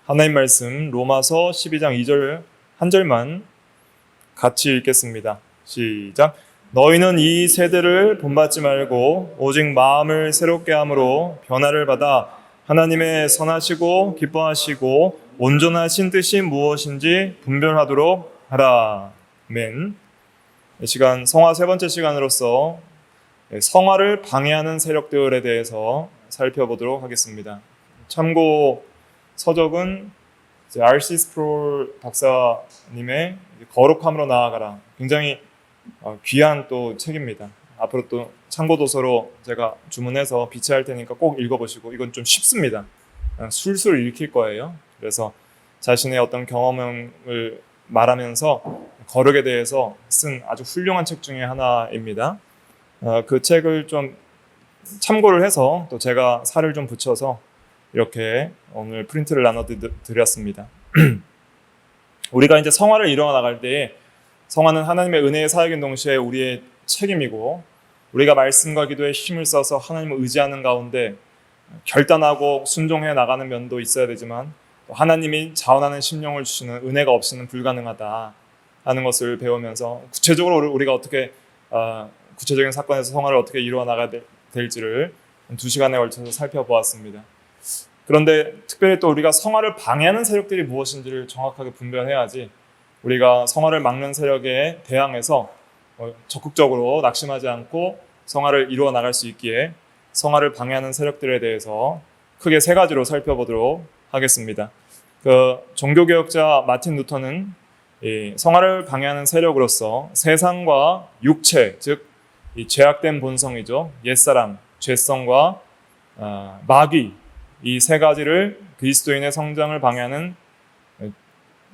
하나님 말씀 로마서 12장 2절 한 절만 같이 읽겠습니다. 시작. 너희는 이 세대를 본받지 말고 오직 마음을 새롭게 함으로 변화를 받아 하나님의 선하시고 기뻐하시고 온전하신 뜻이 무엇인지 분별하도록 하라. 아멘. 이 시간 성화 세 번째 시간으로서 성화를 방해하는 세력들에 대해서 살펴보도록 하겠습니다. 참고 서적은 R.C. 스프롤 박사님의 거룩함으로 나아가라. 굉장히 귀한 또 책입니다. 앞으로 또 참고도서로 제가 주문해서 비치할 테니까 꼭 읽어보시고, 이건 좀 쉽습니다. 술술 읽힐 거예요. 그래서 자신의 어떤 경험을 말하면서 거룩에 대해서 쓴 아주 훌륭한 책 중에 하나입니다. 그 책을 좀 참고를 해서 또 제가 살을 좀 붙여서 이렇게 오늘 프린트를 나눠드렸습니다. 우리가 이제 성화를 이루어 나갈 때에 성화는 하나님의 은혜의 사역인 동시에 우리의 책임이고, 우리가 말씀과 기도에 힘을 써서 하나님을 의지하는 가운데 결단하고 순종해 나가는 면도 있어야 되지만, 또 하나님이 자원하는 심령을 주시는 은혜가 없이는 불가능하다 하는 것을 배우면서 구체적으로 우리가 어떻게 구체적인 사건에서 성화를 어떻게 이루어 나가야 될지를 2시간에 걸쳐서 살펴보았습니다. 그런데 특별히 또 우리가 성화를 방해하는 세력들이 무엇인지를 정확하게 분별해야지 우리가 성화를 막는 세력에 대항해서 적극적으로 낙심하지 않고 성화를 이루어 나갈 수 있기에 성화를 방해하는 세력들에 대해서 크게 3가지로 살펴보도록 하겠습니다. 종교개혁자 마틴 루터는 이 성화를 방해하는 세력으로서 세상과 육체, 즉 이 죄악된 본성이죠. 옛사람, 죄성과 마귀, 이 3가지를 그리스도인의 성장을 방해하는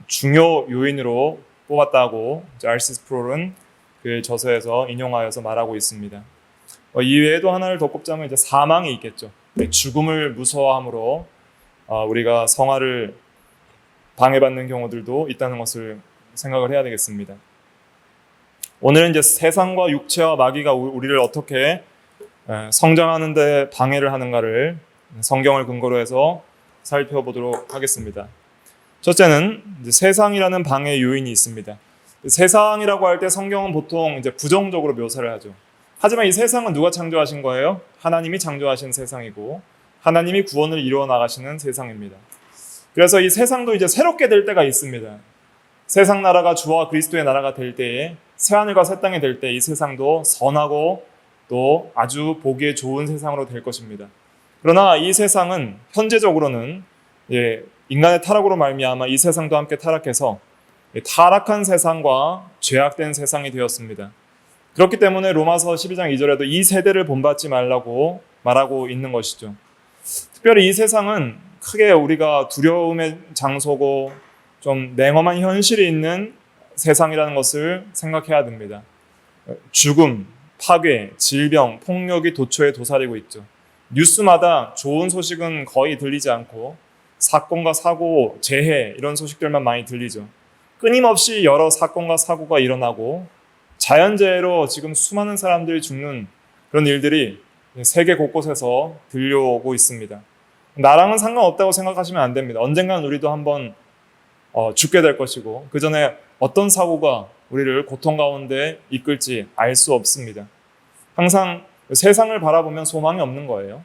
중요 요인으로 뽑았다고 R.C. 스프롤은 그의 저서에서 인용하여서 말하고 있습니다. 이외에도 하나를 더 꼽자면 이제 사망이 있겠죠. 죽음을 무서워함으로 우리가 성화를 방해받는 경우들도 있다는 것을 생각을 해야 되겠습니다. 오늘은 이제 세상과 육체와 마귀가 우리를 어떻게 성장하는 데 방해를 하는가를 성경을 근거로 해서 살펴보도록 하겠습니다. 첫째는 이제 세상이라는 방해 요인이 있습니다. 세상이라고 할 때 성경은 보통 이제 부정적으로 묘사를 하죠. 하지만 이 세상은 누가 창조하신 거예요? 하나님이 창조하신 세상이고 하나님이 구원을 이루어 나가시는 세상입니다. 그래서 이 세상도 이제 새롭게 될 때가 있습니다. 세상 나라가 주와 그리스도의 나라가 될 때에, 새하늘과 새 땅이 될 때 이 세상도 선하고 또 아주 보기에 좋은 세상으로 될 것입니다. 그러나 이 세상은 현재적으로는 인간의 타락으로 말미암아 이 세상도 함께 타락해서 타락한 세상과 죄악된 세상이 되었습니다. 그렇기 때문에 로마서 12장 2절에도 이 세대를 본받지 말라고 말하고 있는 것이죠. 특별히 이 세상은 크게 우리가 두려움의 장소고 좀 냉엄한 현실이 있는 세상이라는 것을 생각해야 됩니다. 죽음, 파괴, 질병, 폭력이 도처에 도사리고 있죠. 뉴스마다 좋은 소식은 거의 들리지 않고 사건과 사고, 재해 이런 소식들만 많이 들리죠. 끊임없이 여러 사건과 사고가 일어나고 자연재해로 지금 수많은 사람들이 죽는 그런 일들이 세계 곳곳에서 들려오고 있습니다. 나랑은 상관없다고 생각하시면 안 됩니다. 언젠가는 우리도 한번 죽게 될 것이고 그 전에 어떤 사고가 우리를 고통 가운데 이끌지 알 수 없습니다. 항상 세상을 바라보면 소망이 없는 거예요.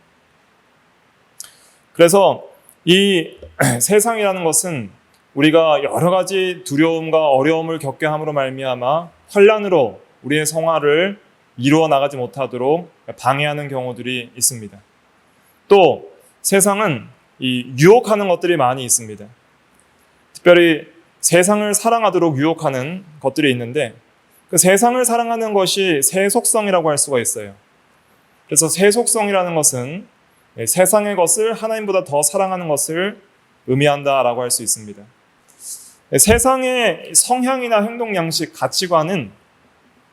그래서 이 세상이라는 것은 우리가 여러 가지 두려움과 어려움을 겪게 함으로 말미암아 혼란으로 우리의 성화를 이루어 나가지 못하도록 방해하는 경우들이 있습니다. 또 세상은 이 유혹하는 것들이 많이 있습니다. 특별히 세상을 사랑하도록 유혹하는 것들이 있는데 그 세상을 사랑하는 것이 세속성이라고 할 수가 있어요. 그래서 세속성이라는 것은 세상의 것을 하나님보다 더 사랑하는 것을 의미한다라고 할 수 있습니다. 세상의 성향이나 행동 양식, 가치관은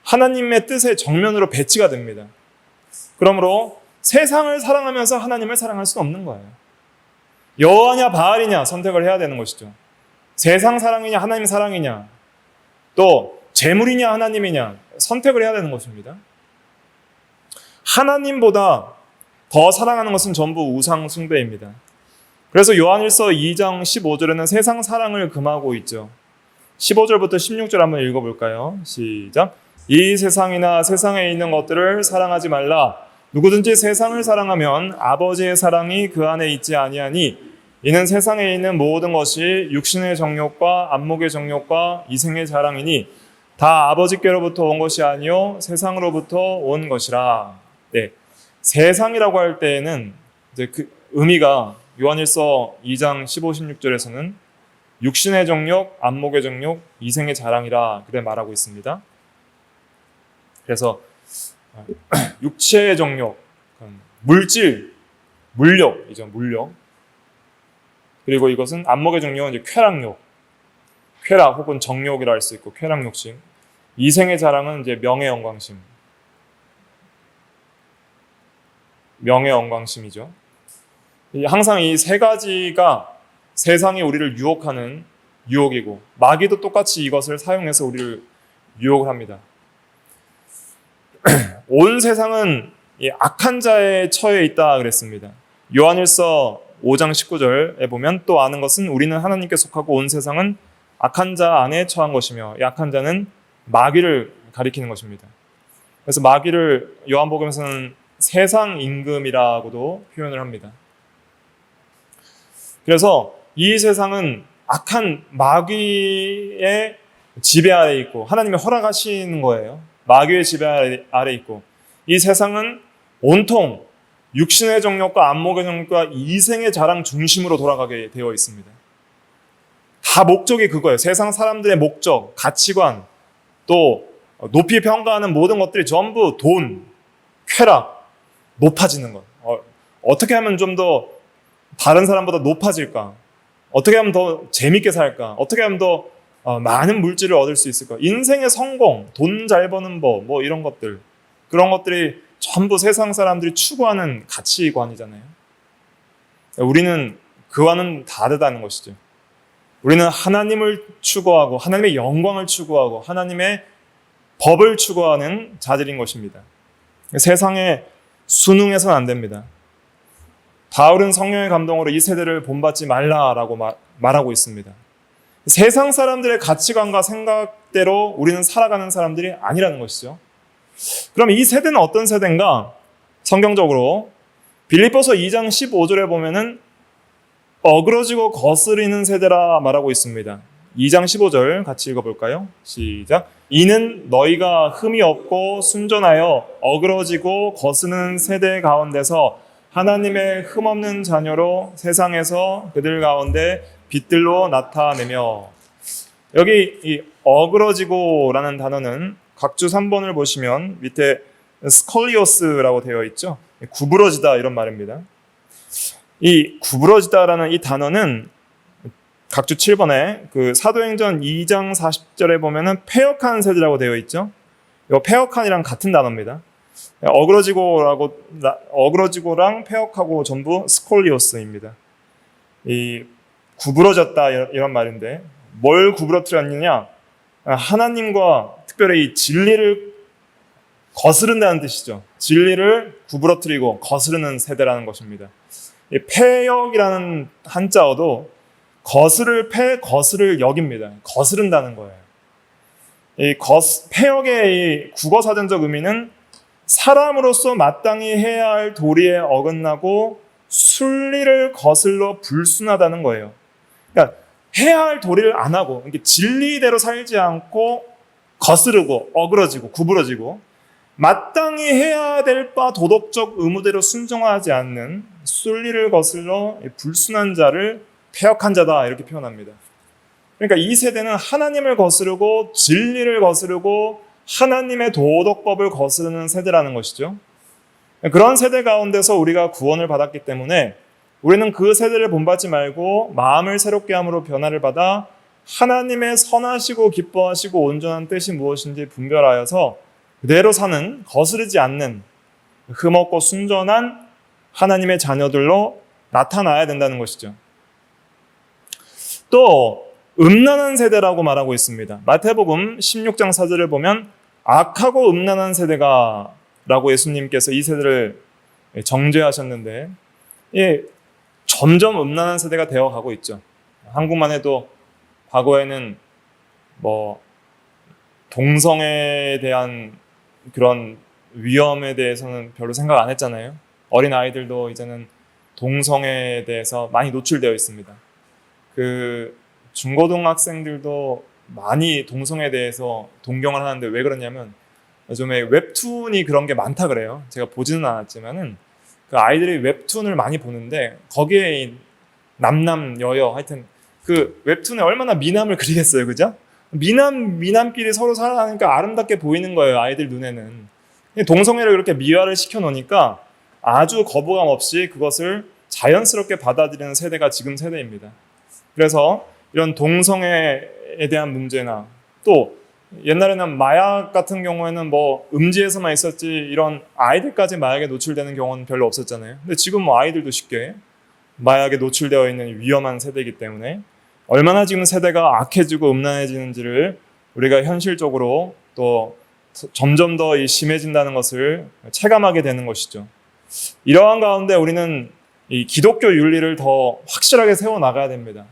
하나님의 뜻의 정면으로 배치가 됩니다. 그러므로 세상을 사랑하면서 하나님을 사랑할 수는 없는 거예요. 여호와냐 바알이냐 선택을 해야 되는 것이죠. 세상 사랑이냐 하나님 사랑이냐, 또 재물이냐 하나님이냐 선택을 해야 되는 것입니다. 하나님보다 더 사랑하는 것은 전부 우상 숭배입니다. 그래서 요한일서 2장 15절에는 세상 사랑을 금하고 있죠. 15절부터 16절 한번 읽어볼까요? 시작. 이 세상이나 세상에 있는 것들을 사랑하지 말라. 누구든지 세상을 사랑하면 아버지의 사랑이 그 안에 있지 아니하니 이는 세상에 있는 모든 것이 육신의 정욕과 안목의 정욕과 이생의 자랑이니 다 아버지께로부터 온 것이 아니요 세상으로부터 온 것이라. 네, 세상이라고 할 때에는 이제 그 의미가 요한일서 2장 15, 16절에서는 육신의 정욕, 안목의 정욕, 이생의 자랑이라 그래 말하고 있습니다. 그래서 육체의 정욕, 물질, 물욕이죠, 물욕. 그리고 이것은 안목의 정욕은 이제 쾌락욕, 쾌락 혹은 정욕이라 할 수 있고 쾌락 욕심. 이생의 자랑은 이제 명예 영광심, 명예 영광심이죠. 항상 이 세 가지가 세상이 우리를 유혹하는 유혹이고 마귀도 똑같이 이것을 사용해서 우리를 유혹을 합니다. 온 세상은 이 악한 자의 처해 있다 그랬습니다. 요한일서 5장 19절에 보면 또 아는 것은 우리는 하나님께 속하고 온 세상은 악한 자 안에 처한 것이며 이 악한 자는 마귀를 가리키는 것입니다. 그래서 마귀를 요한복음에서는 세상 임금이라고도 표현을 합니다. 그래서 이 세상은 악한 마귀의 지배 아래 있고 하나님이 허락하시는 거예요. 마귀의 지배 아래 있고 이 세상은 온통 육신의 정욕과 안목의 정욕과 이생의 자랑 중심으로 돌아가게 되어 있습니다. 다 목적이 그거예요. 세상 사람들의 목적, 가치관, 또 높이 평가하는 모든 것들이 전부 돈, 쾌락, 높아지는 것. 어떻게 하면 좀 더 다른 사람보다 높아질까? 어떻게 하면 더 재밌게 살까? 어떻게 하면 더 많은 물질을 얻을 수 있을까? 인생의 성공, 돈 잘 버는 법, 뭐 이런 것들. 그런 것들이 전부 세상 사람들이 추구하는 가치관이잖아요. 우리는 그와는 다르다는 것이죠. 우리는 하나님을 추구하고 하나님의 영광을 추구하고 하나님의 법을 추구하는 자들인 것입니다. 세상에 순응해서는 안 됩니다. 바울은 성령의 감동으로 이 세대를 본받지 말라라고 말하고 있습니다. 세상 사람들의 가치관과 생각대로 우리는 살아가는 사람들이 아니라는 것이죠. 그럼 이 세대는 어떤 세대인가? 성경적으로 빌립보서 2장 15절에 보면은 어그러지고 거스리는 세대라 말하고 있습니다. 2장 15절 같이 읽어볼까요? 시작. 이는 너희가 흠이 없고 순전하여 어그러지고 거스는 세대 가운데서 하나님의 흠없는 자녀로 세상에서 그들 가운데 빛들로 나타내며. 여기 이 어그러지고라는 단어는 각주 3번을 보시면 밑에 스콜리오스라고 되어 있죠. 구부러지다 이런 말입니다. 이 구부러지다라는 이 단어는 각주 7번에 그 사도행전 2장 40절에 보면은 패역한 세대라고 되어 있죠. 이 패역한이랑 같은 단어입니다. 어그러지고랑 패역하고 전부 스콜리오스입니다. 이 구부러졌다 이런 말인데 뭘 구부러뜨렸느냐? 하나님과 특별히 이 진리를 거스른다는 뜻이죠. 진리를 구부러뜨리고 거스르는 세대라는 것입니다. 이 패역이라는 한자어도 거스를 거스를 역입니다. 거스른다는 거예요. 이 패역의 이 국어사전적 의미는 사람으로서 마땅히 해야 할 도리에 어긋나고 순리를 거슬러 불순하다는 거예요. 그러니까 해야 할 도리를 안 하고 진리대로 살지 않고 거스르고 어그러지고 구부러지고 마땅히 해야 될 바 도덕적 의무대로 순종하지 않는 순리를 거슬러 불순한 자를 패역한 자다 이렇게 표현합니다. 그러니까 이 세대는 하나님을 거스르고 진리를 거스르고 하나님의 도덕법을 거스르는 세대라는 것이죠. 그런 세대 가운데서 우리가 구원을 받았기 때문에 우리는 그 세대를 본받지 말고 마음을 새롭게 함으로 변화를 받아 하나님의 선하시고 기뻐하시고 온전한 뜻이 무엇인지 분별하여서 그대로 사는 거스르지 않는 흠없고 순전한 하나님의 자녀들로 나타나야 된다는 것이죠. 또 음란한 세대라고 말하고 있습니다. 마태복음 16장 4절을 보면 악하고 음란한 세대가 라고 예수님께서 이 세대를 정죄하셨는데 점점 음란한 세대가 되어가고 있죠. 한국만 해도 과거에는 뭐 동성애에 대한 그런 위험에 대해서는 별로 생각 안 했잖아요. 어린 아이들도 이제는 동성애에 대해서 많이 노출되어 있습니다. 그 중고등학생들도 많이 동성애에 대해서 동경을 하는데 왜 그러냐면 요즘에 웹툰이 그런 게 많다 그래요. 제가 보지는 않았지만은 그 아이들이 웹툰을 많이 보는데 거기에 남남 여여 하여튼 그 웹툰에 얼마나 미남을 그리겠어요, 그죠? 미남끼리 서로 살아가니까 아름답게 보이는 거예요, 아이들 눈에는. 동성애를 그렇게 미화를 시켜 놓으니까 아주 거부감 없이 그것을 자연스럽게 받아들이는 세대가 지금 세대입니다. 그래서 이런 동성애에 대한 문제나 또 옛날에는 마약 같은 경우에는 뭐 음지에서만 있었지 이런 아이들까지 마약에 노출되는 경우는 별로 없었잖아요. 근데 지금 뭐 아이들도 쉽게 마약에 노출되어 있는 위험한 세대이기 때문에 얼마나 지금 세대가 악해지고 음란해지는지를 우리가 현실적으로 또 점점 더 심해진다는 것을 체감하게 되는 것이죠. 이러한 가운데 우리는 이 기독교 윤리를 더 확실하게 세워나가야 됩니다.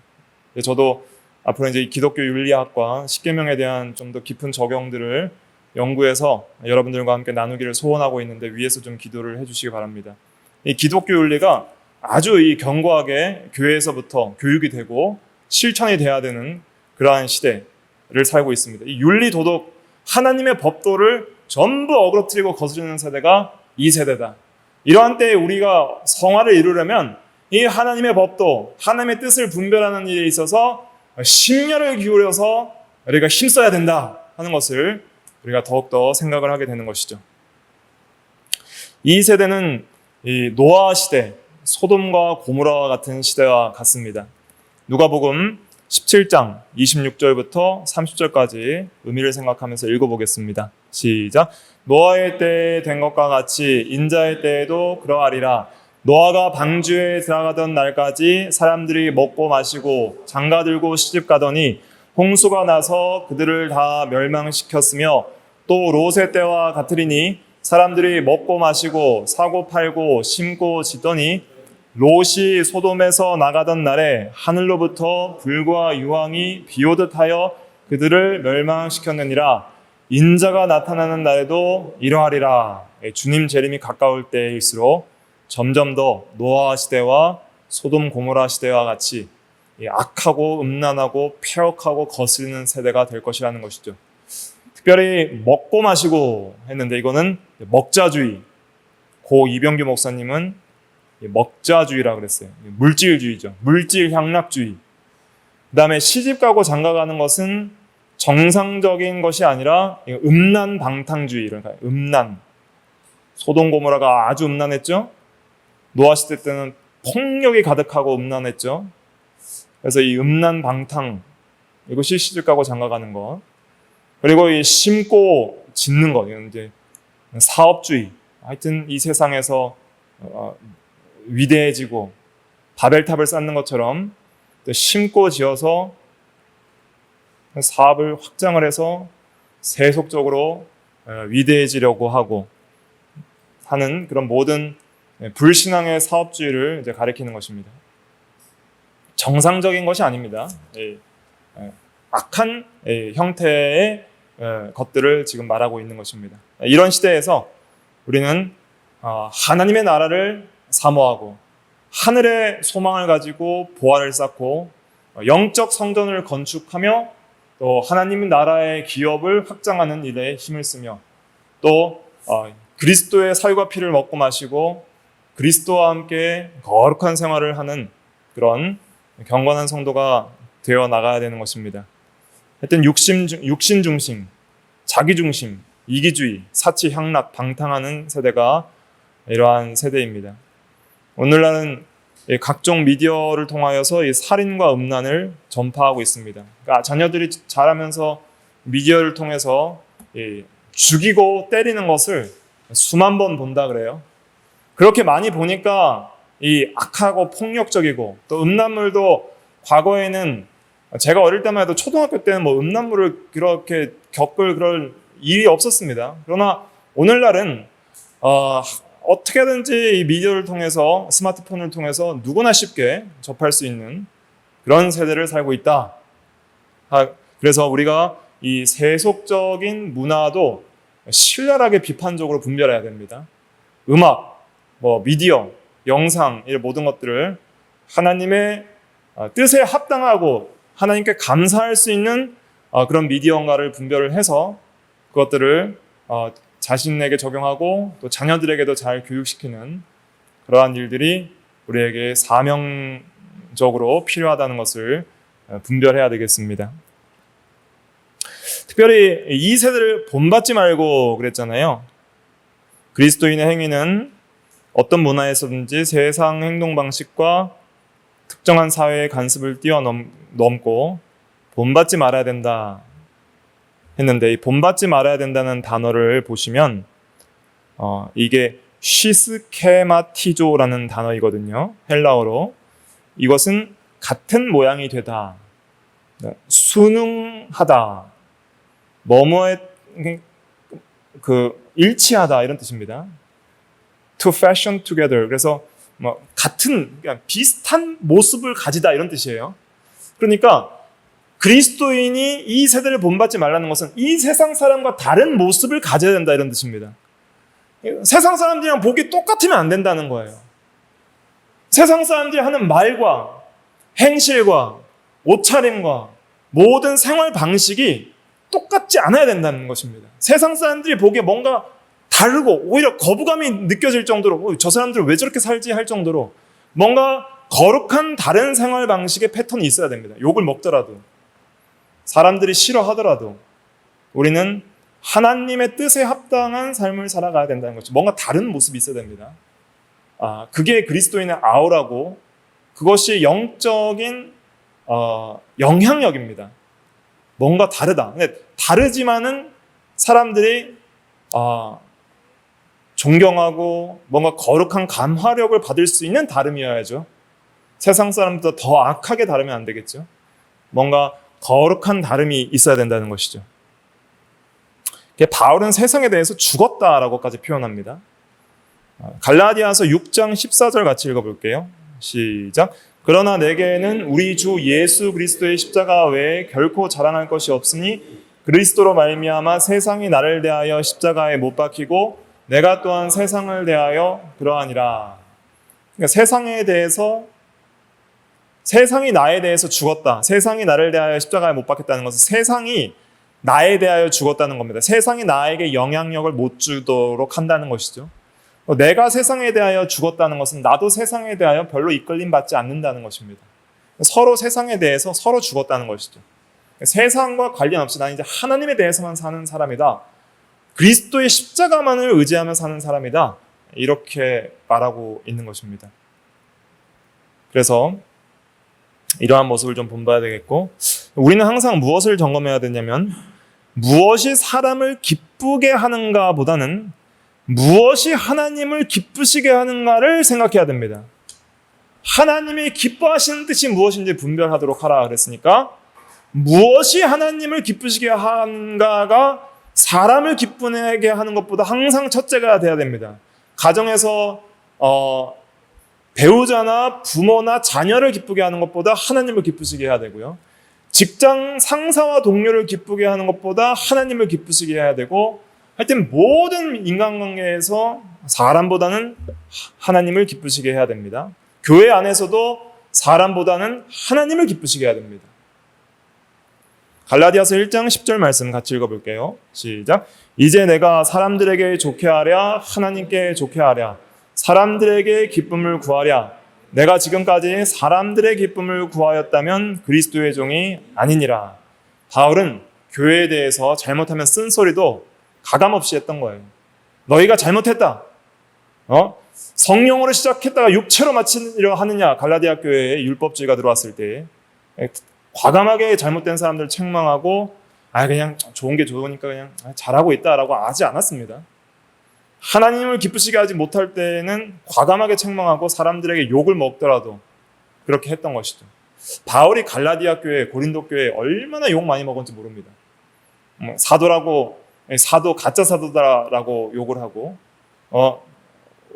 저도 앞으로 이제 기독교 윤리학과 십계명에 대한 좀 더 깊은 적용들을 연구해서 여러분들과 함께 나누기를 소원하고 있는데 위에서 좀 기도를 해주시기 바랍니다. 이 기독교 윤리가 아주 이 견고하게 교회에서부터 교육이 되고 실천이 돼야 되는 그러한 시대를 살고 있습니다. 이 윤리 도덕 하나님의 법도를 전부 어그러뜨리고 거스르는 세대가 이 세대다. 이러한 때에 우리가 성화를 이루려면 이 하나님의 법도 하나님의 뜻을 분별하는 일에 있어서 심려를 기울여서 우리가 힘써야 된다 하는 것을 우리가 더욱더 생각을 하게 되는 것이죠. 이 세대는 이 노아 시대, 소돔과 고모라와 같은 시대와 같습니다. 누가복음 17장 26절부터 30절까지 의미를 생각하면서 읽어보겠습니다. 시작. 노아의 때에 된 것과 같이 인자의 때에도 그러하리라. 노아가 방주에 들어가던 날까지 사람들이 먹고 마시고 장가들고 시집가더니 홍수가 나서 그들을 다 멸망시켰으며 또 롯의 때와 같으리니 사람들이 먹고 마시고 사고 팔고 심고 짓더니 롯이 소돔에서 나가던 날에 하늘로부터 불과 유황이 비오듯 하여 그들을 멸망시켰느니라. 인자가 나타나는 날에도 이러하리라. 주님 재림이 가까울 때일수록 점점 더 노아 시대와 소돔 고모라 시대와 같이 악하고 음란하고 폐역하고 거스르는 세대가 될 것이라는 것이죠. 특별히 먹고 마시고 했는데 이거는 먹자주의. 고 이병규 목사님은 먹자주의라고 그랬어요. 물질주의죠. 물질 향락주의. 그 다음에 시집가고 장가가는 것은 정상적인 것이 아니라 음란 방탕주의. 그러니까 음란. 소돔 고모라가 아주 음란했죠. 노아 시대 때는 폭력이 가득하고 음란했죠. 그래서 이 음란 방탕, 이것이 시집가고 장가가는 것. 그리고 이 심고 짓는 것, 이건 이제 사업주의. 하여튼 이 세상에서 위대해지고 바벨탑을 쌓는 것처럼 심고 지어서 사업을 확장을 해서 세속적으로 위대해지려고 하고 하는 그런 모든 불신앙의 사업주의를 이제 가리키는 것입니다. 정상적인 것이 아닙니다. 악한 형태의 것들을 지금 말하고 있는 것입니다. 이런 시대에서 우리는 하나님의 나라를 사모하고 하늘의 소망을 가지고 보화를 쌓고 영적 성전을 건축하며 또 하나님 나라의 기업을 확장하는 일에 힘을 쓰며 또 그리스도의 살과 피를 먹고 마시고 그리스도와 함께 거룩한 생활을 하는 그런 경건한 성도가 되어 나가야 되는 것입니다. 하여튼 육신 중심, 자기 중심, 이기주의, 사치 향락, 방탕하는 세대가 이러한 세대입니다. 오늘날은 각종 미디어를 통하여서 이 살인과 음란을 전파하고 있습니다. 그러니까 자녀들이 자라면서 미디어를 통해서 죽이고 때리는 것을 수만 번 본다 그래요. 그렇게 많이 보니까 이 악하고 폭력적이고 또 음란물도 과거에는 제가 어릴 때만 해도 초등학교 때는 뭐 음란물을 그렇게 겪을 그럴 일이 없었습니다. 그러나 오늘날은 어떻게든지 이 미디어를 통해서, 스마트폰을 통해서 누구나 쉽게 접할 수 있는 그런 세대를 살고 있다. 그래서 우리가 이 세속적인 문화도 신랄하게 비판적으로 분별해야 됩니다. 음악, 미디어, 영상, 이런 모든 것들을 하나님의 뜻에 합당하고 하나님께 감사할 수 있는 그런 미디어인가를 분별을 해서 그것들을 자신에게 적용하고 또 자녀들에게도 잘 교육시키는 그러한 일들이 우리에게 사명적으로 필요하다는 것을 분별해야 되겠습니다. 특별히 이 세대를 본받지 말고 그랬잖아요. 그리스도인의 행위는 어떤 문화에서든지 세상 행동 방식과 특정한 사회의 간섭을 뛰어넘고 본받지 말아야 된다 했는데, 이 본받지 말아야 된다는 단어를 보시면 이게 시스케마티조라는 단어이거든요. 헬라어로. 이것은 같은 모양이 되다, 순응하다, 뭐뭐에 일치하다, 이런 뜻입니다. To fashion together. 그래서 같은, 비슷한 모습을 가지다, 이런 뜻이에요. 그러니까 그리스도인이 이 세대를 본받지 말라는 것은 이 세상 사람과 다른 모습을 가져야 된다, 이런 뜻입니다. 세상 사람들이랑 보기 똑같으면 안 된다는 거예요. 세상 사람들이 하는 말과 행실과 옷차림과 모든 생활 방식이 똑같지 않아야 된다는 것입니다. 세상 사람들이 보기에 뭔가 다르고 오히려 거부감이 느껴질 정도로 저 사람들은 왜 저렇게 살지 할 정도로 뭔가 거룩한 다른 생활 방식의 패턴이 있어야 됩니다. 욕을 먹더라도, 사람들이 싫어하더라도 우리는 하나님의 뜻에 합당한 삶을 살아가야 된다는 것이죠. 뭔가 다른 모습이 있어야 됩니다. 그게 그리스도인의 아우라고, 그것이 영적인 영향력입니다. 뭔가 다르다. 근데 다르지만은 사람들이 존경하고 뭔가 거룩한 감화력을 받을 수 있는 다름이어야죠. 세상 사람보다 더 악하게 다르면 안 되겠죠. 뭔가 거룩한 다름이 있어야 된다는 것이죠. 바울은 세상에 대해서 죽었다라고까지 표현합니다. 갈라디아서 6장 14절 같이 읽어볼게요. 시작. 그러나 내게는 우리 주 예수 그리스도의 십자가 외에 결코 자랑할 것이 없으니 그리스도로 말미암아 세상이 나를 대하여 십자가에 못 박히고 내가 또한 세상을 대하여 그러하니라. 그러니까 세상이 나에 대해서 죽었다, 세상이 나를 대하여 십자가에 못 박혔다는 것은 세상이 나에 대하여 죽었다는 겁니다. 세상이 나에게 영향력을 못 주도록 한다는 것이죠. 내가 세상에 대하여 죽었다는 것은 나도 세상에 대하여 별로 이끌림 받지 않는다는 것입니다. 서로 세상에 대해서 서로 죽었다는 것이죠. 세상과 관련 없이 나는 이제 하나님에 대해서만 사는 사람이다, 그리스도의 십자가만을 의지하며 사는 사람이다, 이렇게 말하고 있는 것입니다. 그래서 이러한 모습을 좀 본봐야 되겠고, 우리는 항상 무엇을 점검해야 되냐면 무엇이 사람을 기쁘게 하는가 보다는 무엇이 하나님을 기쁘시게 하는가를 생각해야 됩니다. 하나님이 기뻐하시는 뜻이 무엇인지 분별하도록 하라 그랬으니까 무엇이 하나님을 기쁘시게 하는가가 사람을 기쁘게 하는 것보다 항상 첫째가 돼야 됩니다. 가정에서 배우자나 부모나 자녀를 기쁘게 하는 것보다 하나님을 기쁘시게 해야 되고요. 직장 상사와 동료를 기쁘게 하는 것보다 하나님을 기쁘시게 해야 되고, 하여튼 모든 인간관계에서 사람보다는 하나님을 기쁘시게 해야 됩니다. 교회 안에서도 사람보다는 하나님을 기쁘시게 해야 됩니다. 갈라디아서 1장 10절 말씀 같이 읽어볼게요. 시작. 이제 내가 사람들에게 좋게 하랴 하나님께 좋게 하랴 사람들에게 기쁨을 구하랴. 내가 지금까지 사람들의 기쁨을 구하였다면 그리스도의 종이 아니니라. 바울은 교회에 대해서 잘못하면 쓴소리도 가감없이 했던 거예요. 너희가 잘못했다. 성령으로 시작했다가 육체로 마치려 하느냐. 갈라디아 교회에 율법주의가 들어왔을 때 과감하게 잘못된 사람들 책망하고 그냥 좋은 게 좋으니까 그냥 잘하고 있다라고 하지 않았습니다. 하나님을 기쁘시게 하지 못할 때는 과감하게 책망하고 사람들에게 욕을 먹더라도 그렇게 했던 것이죠. 바울이 갈라디아 교회, 고린도 교회에 얼마나 욕 많이 먹었는지 모릅니다. 사도 가짜 사도다라고 욕을 하고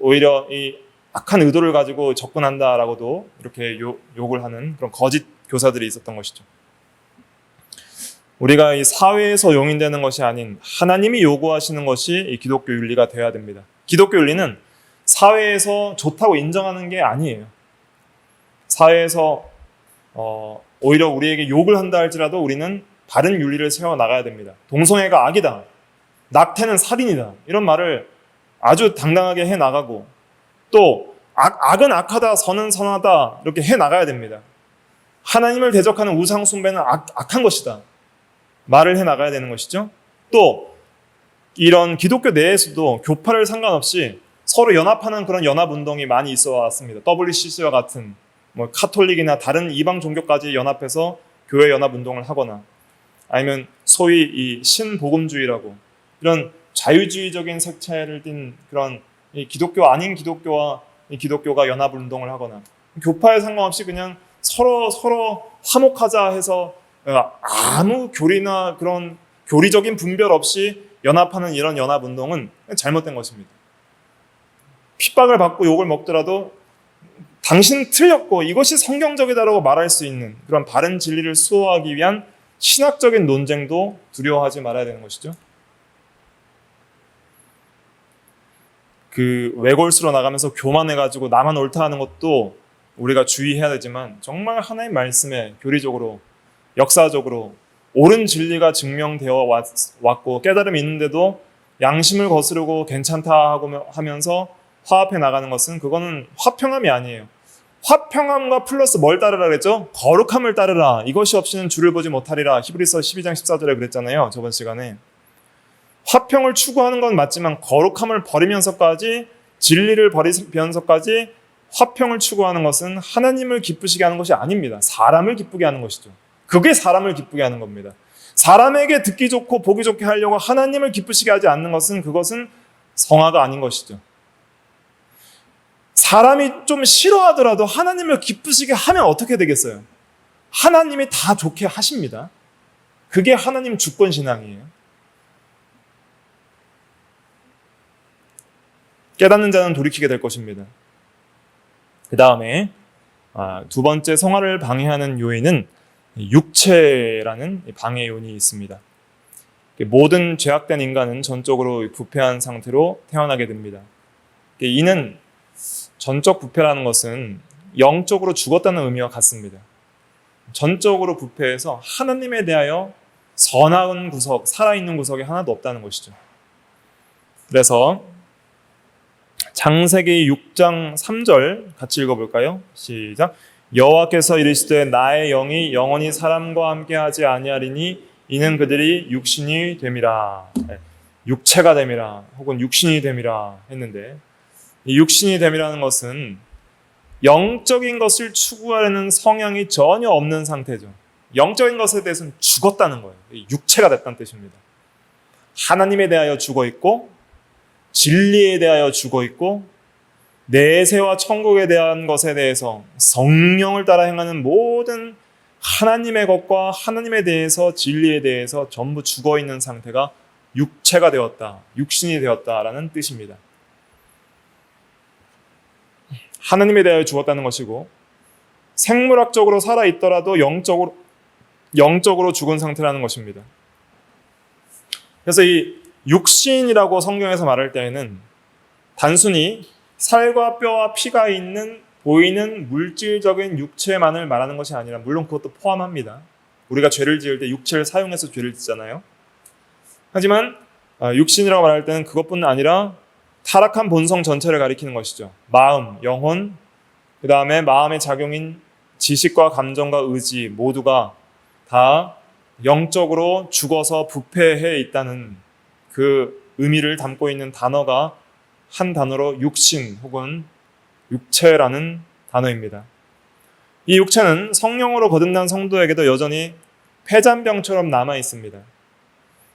오히려 이 악한 의도를 가지고 접근한다라고도 이렇게 욕을 하는 그런 거짓 교사들이 있었던 것이죠. 우리가 이 사회에서 용인되는 것이 아닌 하나님이 요구하시는 것이 이 기독교 윤리가 되어야 됩니다. 기독교 윤리는 사회에서 좋다고 인정하는 게 아니에요. 사회에서 오히려 우리에게 욕을 한다 할지라도 우리는 바른 윤리를 세워나가야 됩니다. 동성애가 악이다, 낙태는 살인이다, 이런 말을 아주 당당하게 해나가고, 또 악은 악하다, 선은 선하다, 이렇게 해나가야 됩니다. 하나님을 대적하는 우상 숭배는 악한 것이다, 말을 해나가야 되는 것이죠. 또 이런 기독교 내에서도 교파를 상관없이 서로 연합하는 그런 연합운동이 많이 있어 왔습니다. WCC와 같은 카톨릭이나 다른 이방 종교까지 연합해서 교회 연합운동을 하거나, 아니면 소위 이 신복음주의라고 이런 자유주의적인 색채를 띤 그런 이 기독교 아닌 기독교와 이 기독교가 연합운동을 하거나, 교파에 상관없이 그냥 서로 화목하자 해서 아무 교리나 그런 교리적인 분별 없이 연합하는 이런 연합운동은 잘못된 것입니다. 핍박을 받고 욕을 먹더라도 당신 틀렸고 이것이 성경적이다라고 말할 수 있는 그런 바른 진리를 수호하기 위한 신학적인 논쟁도 두려워하지 말아야 되는 것이죠. 그 외골수로 나가면서 교만해가지고 나만 옳다 하는 것도 우리가 주의해야 되지만, 정말 하나님의 말씀에 교리적으로 역사적으로 옳은 진리가 증명되어 왔고 깨달음이 있는데도 양심을 거스르고 괜찮다 하면서 화합해 나가는 것은, 그거는 화평함이 아니에요. 화평함과 플러스 뭘 따르라 그랬죠? 거룩함을 따르라. 이것이 없이는 주를 보지 못하리라. 히브리서 12장 14절에 그랬잖아요, 저번 시간에. 화평을 추구하는 건 맞지만 거룩함을 버리면서까지, 진리를 버리면서까지 화평을 추구하는 것은 하나님을 기쁘시게 하는 것이 아닙니다. 사람을 기쁘게 하는 것이죠. 그게 사람을 기쁘게 하는 겁니다. 사람에게 듣기 좋고 보기 좋게 하려고 하나님을 기쁘시게 하지 않는 것은, 그것은 성화가 아닌 것이죠. 사람이 좀 싫어하더라도 하나님을 기쁘시게 하면 어떻게 되겠어요? 하나님이 다 좋게 하십니다. 그게 하나님 주권 신앙이에요. 깨닫는 자는 돌이키게 될 것입니다. 그 다음에 두 번째 성화를 방해하는 요인은 육체라는 방해 요인이 있습니다. 모든 죄악된 인간은 전적으로 부패한 상태로 태어나게 됩니다. 이는 전적 부패라는 것은 영적으로 죽었다는 의미와 같습니다. 전적으로 부패해서 하나님에 대하여 선한 구석, 살아있는 구석이 하나도 없다는 것이죠. 그래서 창세기 6장 3절 같이 읽어볼까요? 시작. 여호와께서 이르시되 나의 영이 영원히 사람과 함께하지 아니하리니 이는 그들이 육신이 됨이라. 육체가 됨이라, 혹은 육신이 됨이라 했는데, 이 육신이 됨이라는 것은 영적인 것을 추구하려는 성향이 전혀 없는 상태죠. 영적인 것에 대해서는 죽었다는 거예요. 육체가 됐다는 뜻입니다. 하나님에 대하여 죽어있고, 진리에 대하여 죽어있고, 내세와 천국에 대한 것에 대해서 성령을 따라 행하는 모든 하나님의 것과 하나님에 대해서, 진리에 대해서 전부 죽어있는 상태가 육체가 되었다, 육신이 되었다라는 뜻입니다. 하나님에 대하여 죽었다는 것이고, 생물학적으로 살아있더라도 영적으로 죽은 상태라는 것입니다. 그래서 이 육신이라고 성경에서 말할 때에는 단순히 살과 뼈와 피가 있는 보이는 물질적인 육체만을 말하는 것이 아니라, 물론 그것도 포함합니다. 우리가 죄를 지을 때 육체를 사용해서 죄를 짓잖아요. 하지만 육신이라고 말할 때는 그것뿐 아니라 타락한 본성 전체를 가리키는 것이죠. 마음, 영혼, 그 다음에 마음의 작용인 지식과 감정과 의지 모두가 다 영적으로 죽어서 부패해 있다는 그 의미를 담고 있는 단어가 한 단어로 육신 혹은 육체라는 단어입니다. 이 육체는 성령으로 거듭난 성도에게도 여전히 폐잔병처럼 남아 있습니다.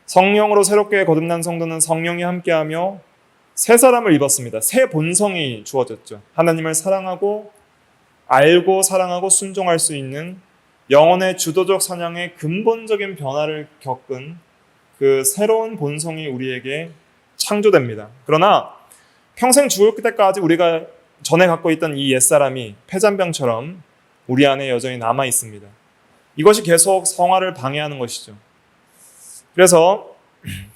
성령으로 새롭게 거듭난 성도는 성령이 함께하며 새 사람을 입었습니다. 새 본성이 주어졌죠. 하나님을 사랑하고 알고 사랑하고 순종할 수 있는 영혼의 주도적 사냥의 근본적인 변화를 겪은 그 새로운 본성이 우리에게 창조됩니다. 그러나 평생 죽을 때까지 우리가 전에 갖고 있던 이 옛사람이 폐잔병처럼 우리 안에 여전히 남아 있습니다. 이것이 계속 성화를 방해하는 것이죠. 그래서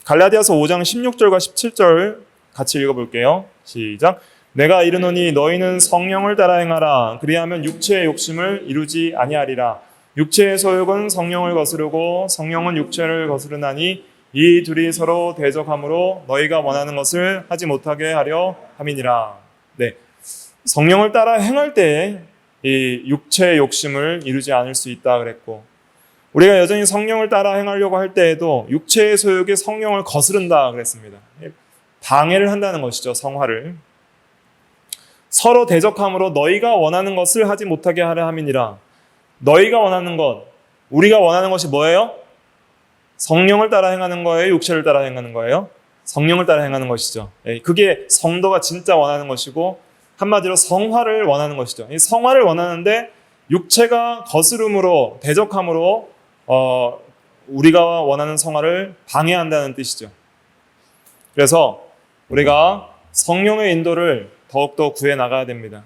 갈라디아서 5장 16절과 17절 같이 읽어볼게요. 시작. 내가 이르노니 너희는 성령을 따라 행하라. 그리하면 육체의 욕심을 이루지 아니하리라. 육체의 소욕은 성령을 거스르고 성령은 육체를 거스르나니 이 둘이 서로 대적함으로 너희가 원하는 것을 하지 못하게 하려 함이니라. 네, 성령을 따라 행할 때 이 육체의 욕심을 이루지 않을 수 있다 그랬고, 우리가 여전히 성령을 따라 행하려고 할 때에도 육체의 소욕이 성령을 거스른다 그랬습니다. 방해를 한다는 것이죠, 성화를. 서로 대적함으로 너희가 원하는 것을 하지 못하게 하려 함이니라. 너희가 원하는 것, 우리가 원하는 것이 뭐예요? 성령을 따라 행하는 거예요? 육체를 따라 행하는 거예요? 성령을 따라 행하는 것이죠. 그게 성도가 진짜 원하는 것이고, 한마디로 성화를 원하는 것이죠. 이 성화를 원하는데 육체가 거스름으로, 대적함으로 우리가 원하는 성화를 방해한다는 뜻이죠. 그래서 우리가 성령의 인도를 더욱더 구해 나가야 됩니다.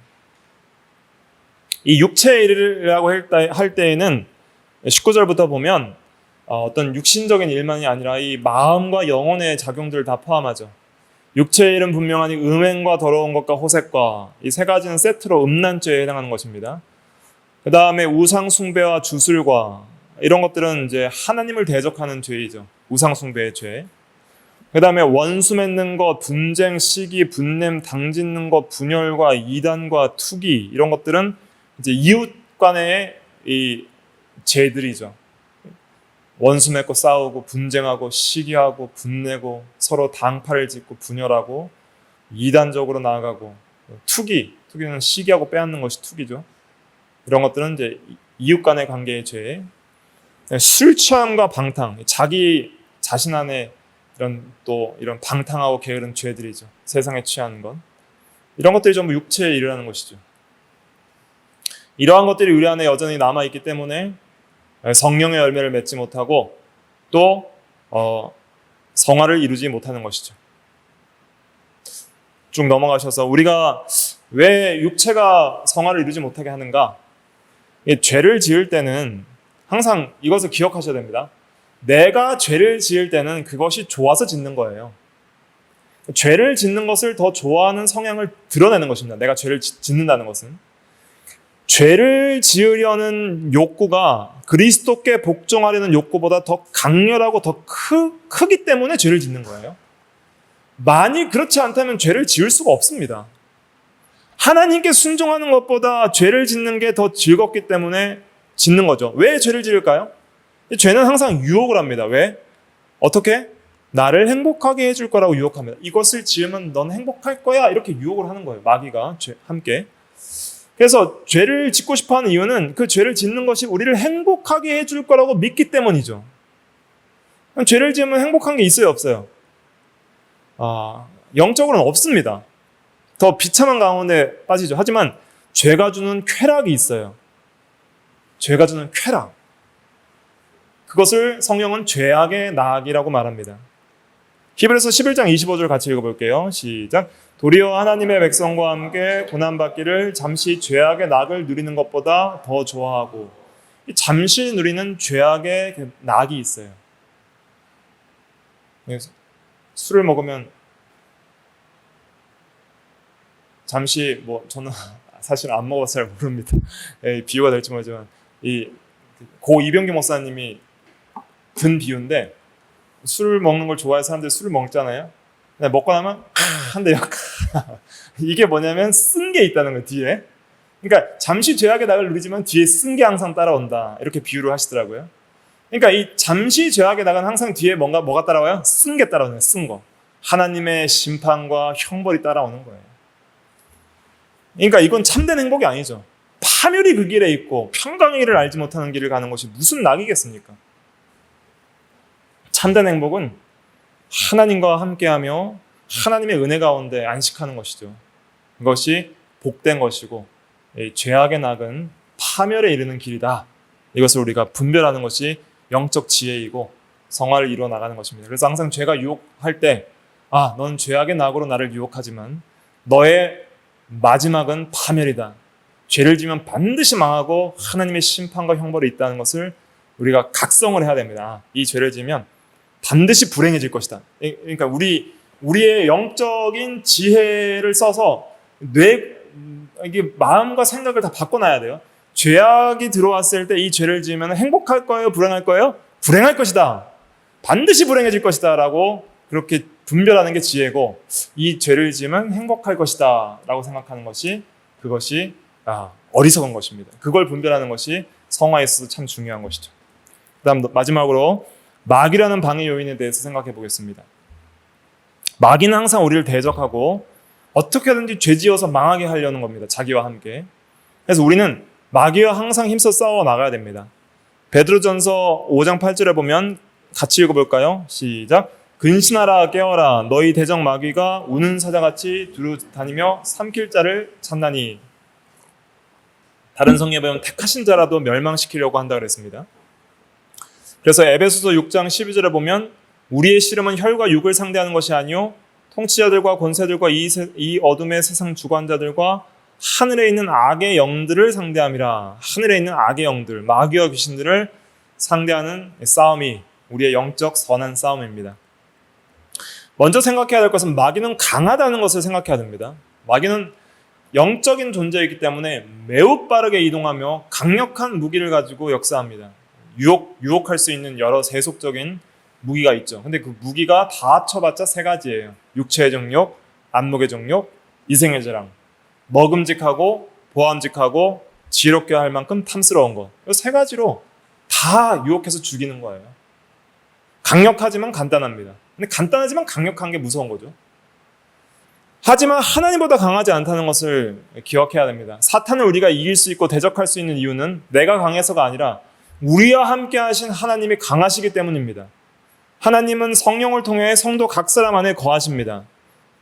이 육체의 일이라고 할 때에는 19절부터 보면 어떤 육신적인 일만이 아니라 이 마음과 영혼의 작용들을 다 포함하죠. 육체의 일은 분명하니 음행과 더러운 것과 호색과, 이 세 가지는 세트로 음란죄에 해당하는 것입니다. 그 다음에 우상 숭배와 주술과, 이런 것들은 이제 하나님을 대적하는 죄이죠. 우상 숭배의 죄. 그 다음에 원수 맺는 것, 분쟁, 시기, 분냄, 당짓는 것, 분열과 이단과 투기, 이런 것들은 이제 이웃 간의 이 죄들이죠. 원수 맺고 싸우고 분쟁하고 시기하고 분내고 서로 당파를 짓고 분열하고 이단적으로 나아가고, 투기는 시기하고 빼앗는 것이 투기죠. 이런 것들은 이제 이웃 간의 관계의 죄. 술 취함과 방탕, 자기 자신 안에 이런 방탕하고 게으른 죄들이죠. 세상에 취하는 것. 이런 것들이 전부 육체에 일어나는 것이죠. 이러한 것들이 우리 안에 여전히 남아있기 때문에 성령의 열매를 맺지 못하고 또 성화를 이루지 못하는 것이죠. 쭉 넘어가셔서 우리가 왜 육체가 성화를 이루지 못하게 하는가? 죄를 지을 때는 항상 이것을 기억하셔야 됩니다. 내가 죄를 지을 때는 그것이 좋아서 짓는 거예요. 죄를 짓는 것을 더 좋아하는 성향을 드러내는 것입니다. 내가 죄를 짓는다는 것은. 죄를 지으려는 욕구가 그리스도께 복종하려는 욕구보다 더 강렬하고 더 크기 때문에 죄를 짓는 거예요. 만일 그렇지 않다면 죄를 지을 수가 없습니다. 하나님께 순종하는 것보다 죄를 짓는 게 더 즐겁기 때문에 짓는 거죠. 왜 죄를 지을까요? 죄는 항상 유혹을 합니다. 왜? 어떻게? 나를 행복하게 해줄 거라고 유혹합니다. 이것을 지으면 넌 행복할 거야, 이렇게 유혹을 하는 거예요. 마귀가 함께. 그래서 죄를 짓고 싶어하는 이유는 그 죄를 짓는 것이 우리를 행복하게 해줄 거라고 믿기 때문이죠. 죄를 지으면 행복한 게 있어요, 없어요? 영적으로는 없습니다. 더 비참한 가운데 빠지죠. 하지만 죄가 주는 쾌락이 있어요. 죄가 주는 쾌락. 그것을 성경은 죄악의 낙이라고 말합니다. 히브리서 11장 25절 같이 읽어볼게요. 시작. 도리어 하나님의 백성과 함께 고난받기를 잠시 죄악의 낙을 누리는 것보다 더 좋아하고, 잠시 누리는 죄악의 그 낙이 있어요. 술을 먹으면 잠시 저는 사실 안 먹어서 잘 모릅니다. 비유가 될지 모르지만 고 이병규 목사님이 든 비유인데, 술 먹는 걸 좋아해서 사람들이 술을 먹잖아요. 근데 먹고 나면 한데 이게 뭐냐면 쓴 게 있다는 거예요, 뒤에. 그러니까 잠시 죄악의 낙을 누리지만 뒤에 쓴 게 항상 따라온다, 이렇게 비유를 하시더라고요. 그러니까 이 잠시 죄악의 낙은 항상 뒤에 뭐가 따라와요? 쓴 게 따라오는 거예요. 쓴 거. 하나님의 심판과 형벌이 따라오는 거예요. 그러니까 이건 참된 행복이 아니죠. 파멸이 그 길에 있고 평강의 길을 알지 못하는 길을 가는 것이 무슨 낙이겠습니까? 참된 행복은 하나님과 함께하며 하나님의 은혜 가운데 안식하는 것이죠. 이것이 복된 것이고, 죄악의 낙은 파멸에 이르는 길이다. 이것을 우리가 분별하는 것이 영적 지혜이고 성화를 이루어 나가는 것입니다. 그래서 항상 죄가 유혹할 때, 넌 죄악의 낙으로 나를 유혹하지만 너의 마지막은 파멸이다. 죄를 지면 반드시 망하고 하나님의 심판과 형벌이 있다는 것을 우리가 각성을 해야 됩니다. 이 죄를 지면 반드시 불행해질 것이다. 그러니까 우리의 영적인 지혜를 써서 이게 마음과 생각을 다 바꿔놔야 돼요. 죄악이 들어왔을 때 이 죄를 지으면 행복할 거예요? 불행할 거예요? 불행할 것이다. 반드시 불행해질 것이다 라고 그렇게 분별하는 게 지혜고, 이 죄를 지으면 행복할 것이다 라고 생각하는 것이, 그것이 어리석은 것입니다. 그걸 분별하는 것이 성화에 있어서 참 중요한 것이죠. 그 다음 마지막으로 마귀라는 방해 요인에 대해서 생각해 보겠습니다. 마귀는 항상 우리를 대적하고 어떻게든지 죄지어서 망하게 하려는 겁니다. 자기와 함께. 그래서 우리는 마귀와 항상 힘써 싸워 나가야 됩니다. 베드로전서 5장 8절에 보면 같이 읽어볼까요? 시작. 근신하라 깨어라 너희 대적 마귀가 우는 사자같이 두루 다니며 삼킬 자를 찾나니. 다른 성경에 보면 택하신 자라도 멸망시키려고 한다 그랬습니다. 그래서 에베소서 6장 12절에 보면 우리의 씨름은 혈과 육을 상대하는 것이 아니요 통치자들과 권세들과 이 어둠의 세상 주관자들과 하늘에 있는 악의 영들을 상대함이라. 하늘에 있는 악의 영들, 마귀와 귀신들을 상대하는 싸움이 우리의 영적 선한 싸움입니다. 먼저 생각해야 될 것은 마귀는 강하다는 것을 생각해야 됩니다. 마귀는 영적인 존재이기 때문에 매우 빠르게 이동하며 강력한 무기를 가지고 역사합니다. 유혹할 수 있는 여러 세속적인 무기가 있죠. 근데 그 무기가 다 합쳐봤자 세 가지예요. 육체의 정욕, 안목의 정욕, 이생의 자랑. 먹음직하고 보암직하고 지혜롭게 할 만큼 탐스러운 것. 이 세 가지로 다 유혹해서 죽이는 거예요. 강력하지만 간단합니다. 근데 간단하지만 강력한 게 무서운 거죠. 하지만 하나님보다 강하지 않다는 것을 기억해야 됩니다. 사탄을 우리가 이길 수 있고 대적할 수 있는 이유는 내가 강해서가 아니라 우리와 함께 하신 하나님이 강하시기 때문입니다. 하나님은 성령을 통해 성도 각 사람 안에 거하십니다.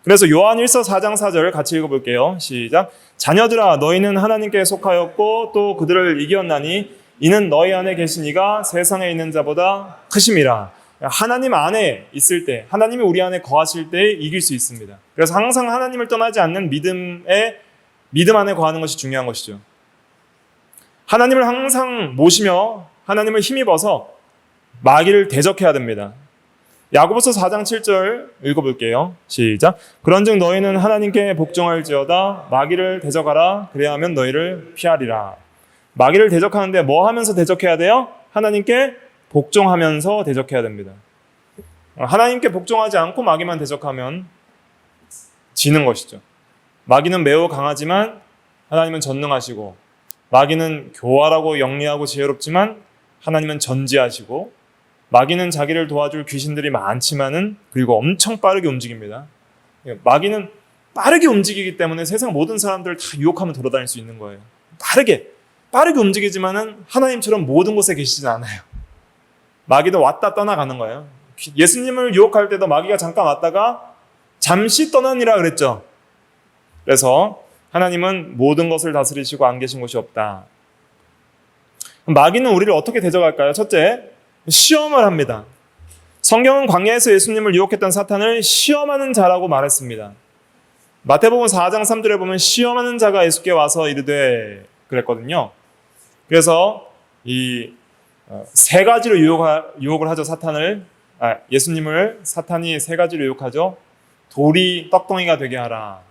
그래서 요한 1서 4장 4절 같이 읽어볼게요. 시작. 자녀들아 너희는 하나님께 속하였고 또 그들을 이겼나니 이는 너희 안에 계신 이가 세상에 있는 자보다 크심이라. 하나님 안에 있을 때, 하나님이 우리 안에 거하실 때 이길 수 있습니다. 그래서 항상 하나님을 떠나지 않는 믿음 안에 거하는 것이 중요한 것이죠. 하나님을 항상 모시며 하나님을 힘입어서 마귀를 대적해야 됩니다. 야고보서 4장 7절 읽어볼게요. 시작. 그런즉 너희는 하나님께 복종할지어다 마귀를 대적하라 그래야 하면 너희를 피하리라. 마귀를 대적하는데 뭐 하면서 대적해야 돼요? 하나님께 복종하면서 대적해야 됩니다. 하나님께 복종하지 않고 마귀만 대적하면 지는 것이죠. 마귀는 매우 강하지만 하나님은 전능하시고, 마귀는 교활하고 영리하고 지혜롭지만 하나님은 전지하시고, 마귀는 자기를 도와줄 귀신들이 많지만은 그리고 엄청 빠르게 움직입니다. 마귀는 빠르게 움직이기 때문에 세상 모든 사람들을 다 유혹하면 돌아다닐 수 있는 거예요. 빠르게 움직이지만은 하나님처럼 모든 곳에 계시진 않아요. 마귀도 왔다 떠나가는 거예요. 예수님을 유혹할 때도 마귀가 잠깐 왔다가 잠시 떠나니라 그랬죠. 그래서 하나님은 모든 것을 다스리시고 안 계신 곳이 없다. 마귀는 우리를 어떻게 대적할까요? 첫째, 시험을 합니다. 성경은 광야에서 예수님을 유혹했던 사탄을 시험하는 자라고 말했습니다. 마태복음 4장 3절에 보면 시험하는 자가 예수께 와서 이르되 그랬거든요. 그래서 이 세 가지로 유혹을 하죠. 예수님을 사탄이 세 가지로 유혹하죠. 돌이 떡덩이가 되게 하라.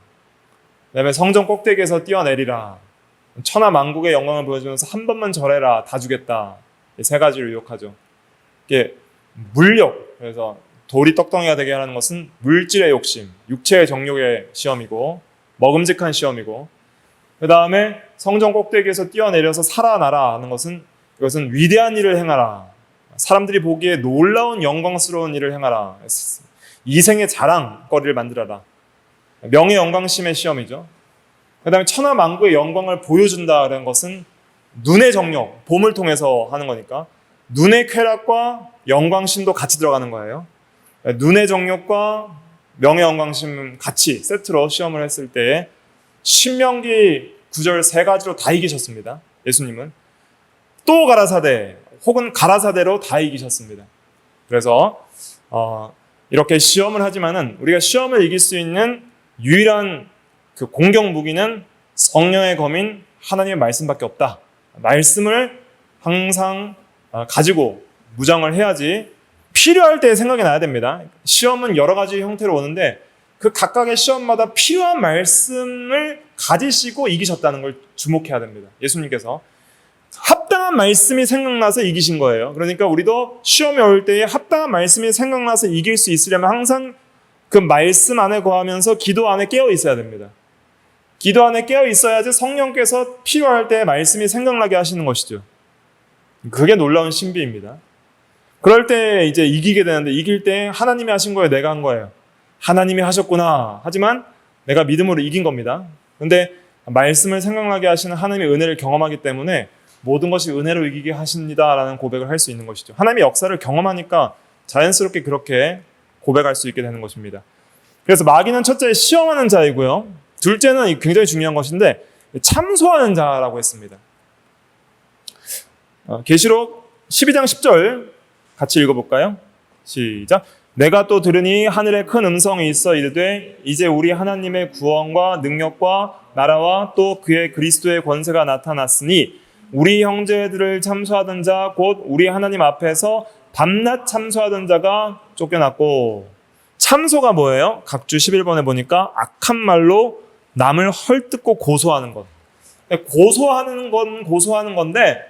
그다음에 성전 꼭대기에서 뛰어내리라. 천하 만국의 영광을 보여주면서 한 번만 절해라. 다 주겠다. 세 가지로 유혹하죠. 이게 물욕, 그래서 돌이 떡덩이가 되게 하는 것은 물질의 욕심, 육체의 정욕의 시험이고 먹음직한 시험이고, 그 다음에 성전 꼭대기에서 뛰어내려서 살아나라 하는 것은 이것은 위대한 일을 행하라. 사람들이 보기에 놀라운 영광스러운 일을 행하라. 이생의 자랑거리를 만들어라. 명예 영광심의 시험이죠. 그 다음에 천하 만국의 영광을 보여준다는 것은 눈의 정욕, 봄을 통해서 하는 거니까 눈의 쾌락과 영광심도 같이 들어가는 거예요. 눈의 정욕과 명예 영광심 같이 세트로 시험을 했을 때 신명기 9절 세 가지로 다 이기셨습니다. 예수님은 또 가라사대 혹은 가라사대로 다 이기셨습니다. 그래서 이렇게 시험을 하지만은 우리가 시험을 이길 수 있는 유일한 그 공격 무기는 성령의 검인 하나님의 말씀밖에 없다. 말씀을 항상 가지고 무장을 해야지 필요할 때 생각이 나야 됩니다. 시험은 여러 가지 형태로 오는데 그 각각의 시험마다 필요한 말씀을 가지시고 이기셨다는 걸 주목해야 됩니다. 예수님께서 합당한 말씀이 생각나서 이기신 거예요. 그러니까 우리도 시험이 올 때에 합당한 말씀이 생각나서 이길 수 있으려면 항상 그 말씀 안에 거하면서 기도 안에 깨어 있어야 됩니다. 기도 안에 깨어 있어야지 성령께서 필요할 때 말씀이 생각나게 하시는 것이죠. 그게 놀라운 신비입니다. 그럴 때 이제 이기게 되는데, 이길 때 하나님이 하신 거예요, 내가 한 거예요? 하나님이 하셨구나. 하지만 내가 믿음으로 이긴 겁니다. 그런데 말씀을 생각나게 하시는 하나님의 은혜를 경험하기 때문에 모든 것이 은혜로 이기게 하십니다라는 고백을 할 수 있는 것이죠. 하나님의 역사를 경험하니까 자연스럽게 그렇게 고백할 수 있게 되는 것입니다. 그래서 마귀는 첫째 시험하는 자이고요. 둘째는 굉장히 중요한 것인데 참소하는 자라고 했습니다. 계시록 12장 10절 같이 읽어볼까요? 시작. 내가 또 들으니 하늘에 큰 음성이 있어 이르되 이제 우리 하나님의 구원과 능력과 나라와 또 그의 그리스도의 권세가 나타났으니 우리 형제들을 참소하던 자 곧 우리 하나님 앞에서 밤낮 참소하던 자가 쫓겨났고. 참소가 뭐예요? 각주 11번에 보니까 악한 말로 남을 헐뜯고 고소하는 것. 고소하는 건 고소하는 건데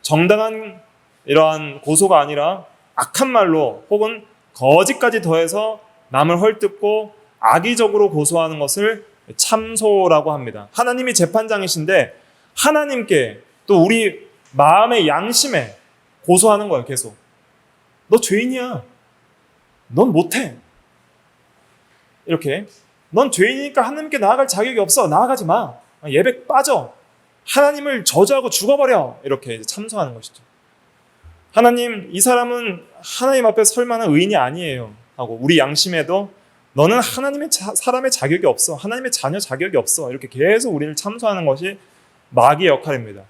정당한 이러한 고소가 아니라 악한 말로 혹은 거짓까지 더해서 남을 헐뜯고 악의적으로 고소하는 것을 참소라고 합니다. 하나님이 재판장이신데 하나님께 또 우리 마음의 양심에 고소하는 거예요. 계속. 너 죄인이야. 넌 못해. 이렇게. 넌 죄인이니까 하나님께 나아갈 자격이 없어. 나아가지 마. 예배 빠져. 하나님을 저주하고 죽어버려. 이렇게 참소하는 것이죠. 하나님, 이 사람은 하나님 앞에 설 만한 의인이 아니에요. 하고 우리 양심에도 너는 하나님의 사람의 자격이 없어. 하나님의 자녀 자격이 없어. 이렇게 계속 우리를 참소하는 것이 마귀의 역할입니다.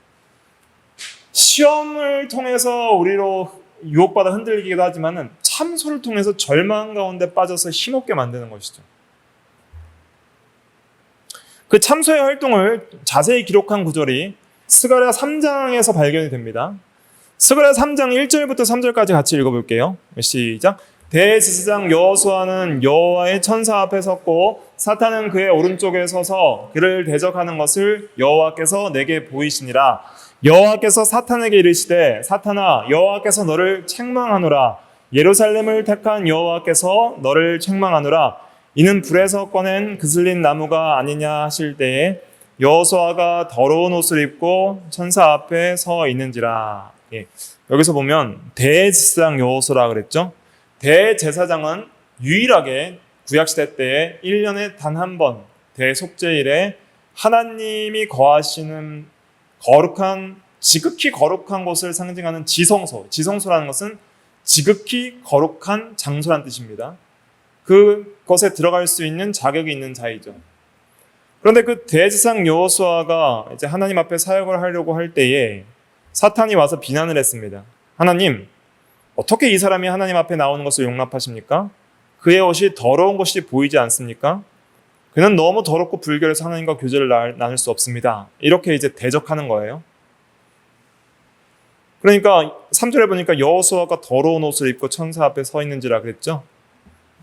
시험을 통해서 우리로 유혹받아 흔들리기도 하지만 참소를 통해서 절망 가운데 빠져서 힘없게 만드는 것이죠. 그 참소의 활동을 자세히 기록한 구절이 스가랴 3장에서 발견이 됩니다. 스가랴 3장 1절부터 3절까지 같이 읽어볼게요. 시작. 대제사장 여호수아는 여호와의 천사 앞에 섰고 사탄은 그의 오른쪽에 서서 그를 대적하는 것을 여호와께서 내게 보이시니라. 여호와께서 사탄에게 이르시되 사탄아 여호와께서 너를 책망하노라. 예루살렘을 택한 여호와께서 너를 책망하노라. 이는 불에서 꺼낸 그슬린 나무가 아니냐 하실 때에 여호수아가 더러운 옷을 입고 천사 앞에 서 있는지라. 여기서 보면 대제사장 여호수아라 그랬죠. 대제사장은 유일하게 구약시대 때에 1년에 단 한 번 대속죄일에 하나님이 거하시는 거룩한, 지극히 거룩한 곳을 상징하는 지성소. 지성소라는 것은 지극히 거룩한 장소란 뜻입니다. 그것에 들어갈 수 있는 자격이 있는 자이죠. 그런데 그 대제사장 여호수아가 이제 하나님 앞에 사역을 하려고 할 때에 사탄이 와서 비난을 했습니다. 하나님, 어떻게 이 사람이 하나님 앞에 나오는 것을 용납하십니까? 그의 옷이 더러운 것이 보이지 않습니까? 그는 너무 더럽고 불결해서 하나님과 교제를 나눌 수 없습니다. 이렇게 이제 대적하는 거예요. 그러니까 3절에 보니까 여호수아가 더러운 옷을 입고 천사 앞에 서 있는지라 그랬죠.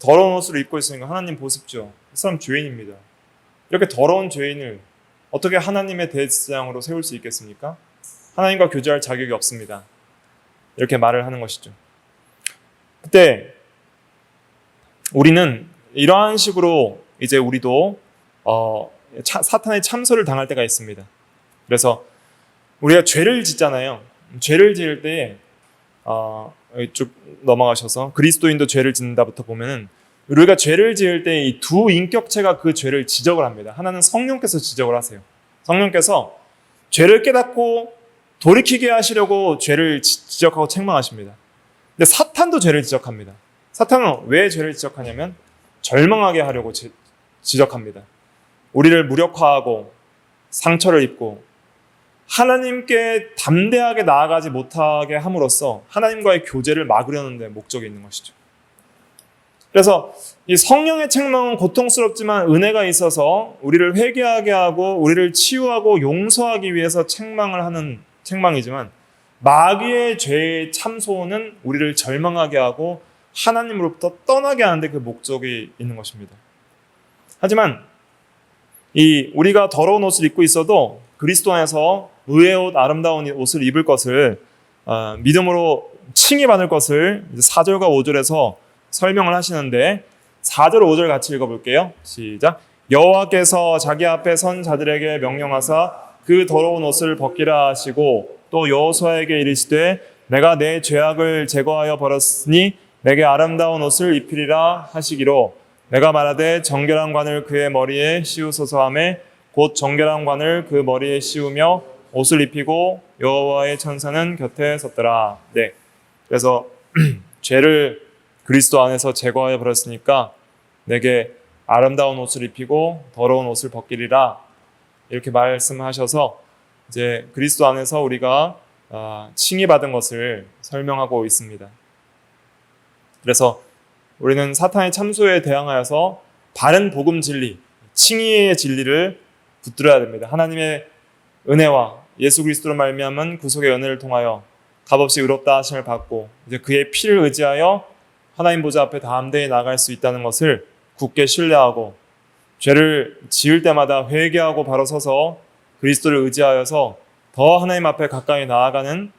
더러운 옷을 입고 있으니까 하나님 보십시오. 이 사람 죄인입니다. 이렇게 더러운 죄인을 어떻게 하나님의 대제사장으로 세울 수 있겠습니까? 하나님과 교제할 자격이 없습니다. 이렇게 말을 하는 것이죠. 그때 우리는 이러한 식으로 이제 우리도 사탄의 참소를 당할 때가 있습니다. 그래서 우리가 죄를 짓잖아요. 죄를 지을 때 쭉 넘어가셔서 그리스도인도 죄를 짓는다부터 보면은 우리가 죄를 지을 때 이 두 인격체가 그 죄를 지적을 합니다. 하나는 성령께서 지적을 하세요. 성령께서 죄를 깨닫고 돌이키게 하시려고 죄를 지적하고 책망하십니다. 근데 사탄도 죄를 지적합니다. 사탄은 왜 죄를 지적하냐면 절망하게 하려고 지적합니다. 우리를 무력화하고 상처를 입고 하나님께 담대하게 나아가지 못하게 함으로써 하나님과의 교제를 막으려는 데 목적이 있는 것이죠. 그래서 이 성령의 책망은 고통스럽지만 은혜가 있어서 우리를 회개하게 하고 우리를 치유하고 용서하기 위해서 책망을 하는 책망이지만, 마귀의 죄의 참소는 우리를 절망하게 하고 하나님으로부터 떠나게 하는데 그 목적이 있는 것입니다. 하지만 우리가 더러운 옷을 입고 있어도 그리스도 안에서 의의 옷, 아름다운 옷을 입을 것을 믿음으로 칭의받을 것을 4절과 5절에서 설명을 하시는데, 4절 5절 같이 읽어볼게요. 시작. 여호와께서 자기 앞에 선 자들에게 명령하사 그 더러운 옷을 벗기라 하시고, 또 여호수아에게 이르시되 내가 내 죄악을 제거하여 버렸으니 내게 아름다운 옷을 입히리라 하시기로, 내가 말하되 정결한 관을 그의 머리에 씌우소서 하매 곧 정결한 관을 그 머리에 씌우며 옷을 입히고 여호와의 천사는 곁에 섰더라. 네. 그래서 죄를 그리스도 안에서 제거하여 버렸으니까 내게 아름다운 옷을 입히고 더러운 옷을 벗기리라, 이렇게 말씀하셔서 이제 그리스도 안에서 우리가 칭의받은 것을 설명하고 있습니다. 그래서 우리는 사탄의 참소에 대항하여서 바른 복음 진리, 칭의의 진리를 붙들어야 됩니다. 하나님의 은혜와 예수 그리스도로 말미암은 구속의 은혜를 통하여 값없이 의롭다 하심을 받고 이제 그의 피를 의지하여 하나님 보좌 앞에 담대히 나갈 수 있다는 것을 굳게 신뢰하고, 죄를 지을 때마다 회개하고 바로 서서 그리스도를 의지하여서 더 하나님 앞에 가까이 나아가는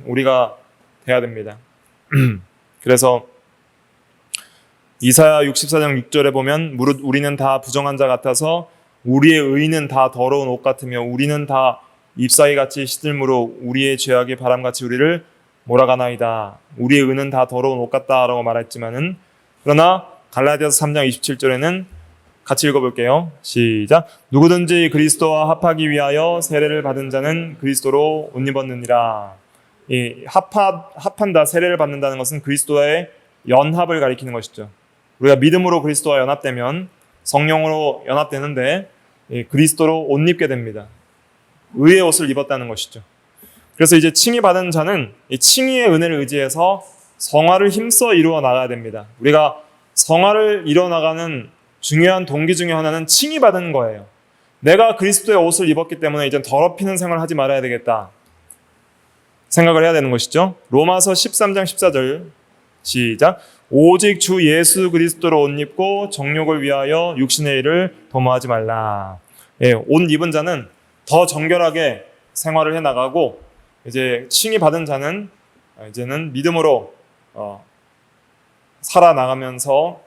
우리가 돼야 됩니다. 그래서 이사야 64장 6절에 보면 무릇 우리는 다 부정한 자 같아서 우리의 의는 다 더러운 옷 같으며 우리는 다 잎사귀 같이 시들므로 우리의 죄악이 바람같이 우리를 몰아가나이다. 우리의 의는 다 더러운 옷 같다라고 말했지만은, 그러나 갈라디아서 3장 27절에는 같이 읽어볼게요. 시작. 누구든지 그리스도와 합하기 위하여 세례를 받은 자는 그리스도로 옷 입었느니라. 이 합한다, 세례를 받는다는 것은 그리스도와의 연합을 가리키는 것이죠. 우리가 믿음으로 그리스도와 연합되면 성령으로 연합되는데 그리스도로 옷 입게 됩니다. 의의 옷을 입었다는 것이죠. 그래서 이제 칭의받은 자는 이 칭의의 은혜를 의지해서 성화를 힘써 이루어 나가야 됩니다. 우리가 성화를 이루어 나가는 중요한 동기 중에 하나는 칭의받은 거예요. 내가 그리스도의 옷을 입었기 때문에 이제 더럽히는 생활을 하지 말아야 되겠다 생각을 해야 되는 것이죠. 로마서 13장 14절 시작. 오직 주 예수 그리스도로 옷 입고 정욕을 위하여 육신의 일을 도모하지 말라. 예, 옷 입은 자는 더 정결하게 생활을 해나가고, 이제 칭의받은 자는 이제는 믿음으로 살아나가면서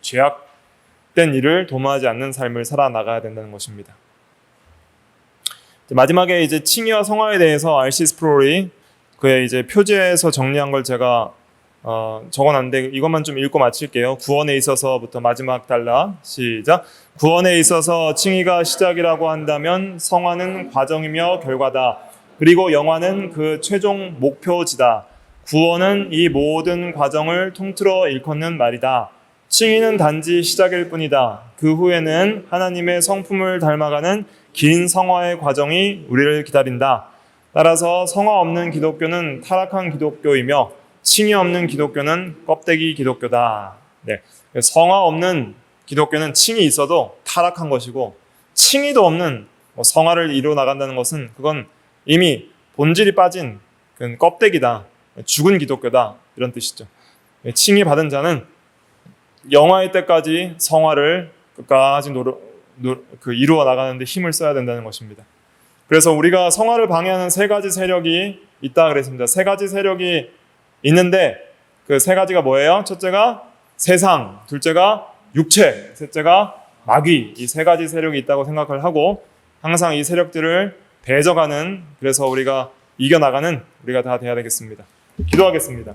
죄악된 일을 도모하지 않는 삶을 살아나가야 된다는 것입니다. 마지막에 이제 칭의와 성화에 대해서 R.C. 스프롤이 그의 이제 표지에서 정리한 걸 제가 적어놨는데 이것만 좀 읽고 마칠게요. 구원에 있어서부터 마지막 단락 시작. 구원에 있어서 칭의가 시작이라고 한다면 성화는 과정이며 결과다. 그리고 영화는 그 최종 목표지다. 구원은 이 모든 과정을 통틀어 일컫는 말이다. 칭의는 단지 시작일 뿐이다. 그 후에는 하나님의 성품을 닮아가는 긴 성화의 과정이 우리를 기다린다. 따라서 성화 없는 기독교는 타락한 기독교이며 칭의 없는 기독교는 껍데기 기독교다. 네. 성화 없는 기독교는 칭이 있어도 타락한 것이고, 칭의도 없는 성화를 이루어 나간다는 것은 그건 이미 본질이 빠진 껍데기다, 죽은 기독교다, 이런 뜻이죠. 칭의 받은 자는 영화의 때까지 성화를 끝까지 이루어 나가는데 힘을 써야 된다는 것입니다. 그래서 우리가 성화를 방해하는 세 가지 세력이 있다 그랬습니다. 세 가지 세력이 있는데 그 세 가지가 뭐예요? 첫째가 세상, 둘째가 육체, 셋째가 마귀. 이 세 가지 세력이 있다고 생각을 하고 항상 이 세력들을 배져가는, 그래서 우리가 이겨나가는 우리가 다 돼야 되겠습니다. 기도하겠습니다.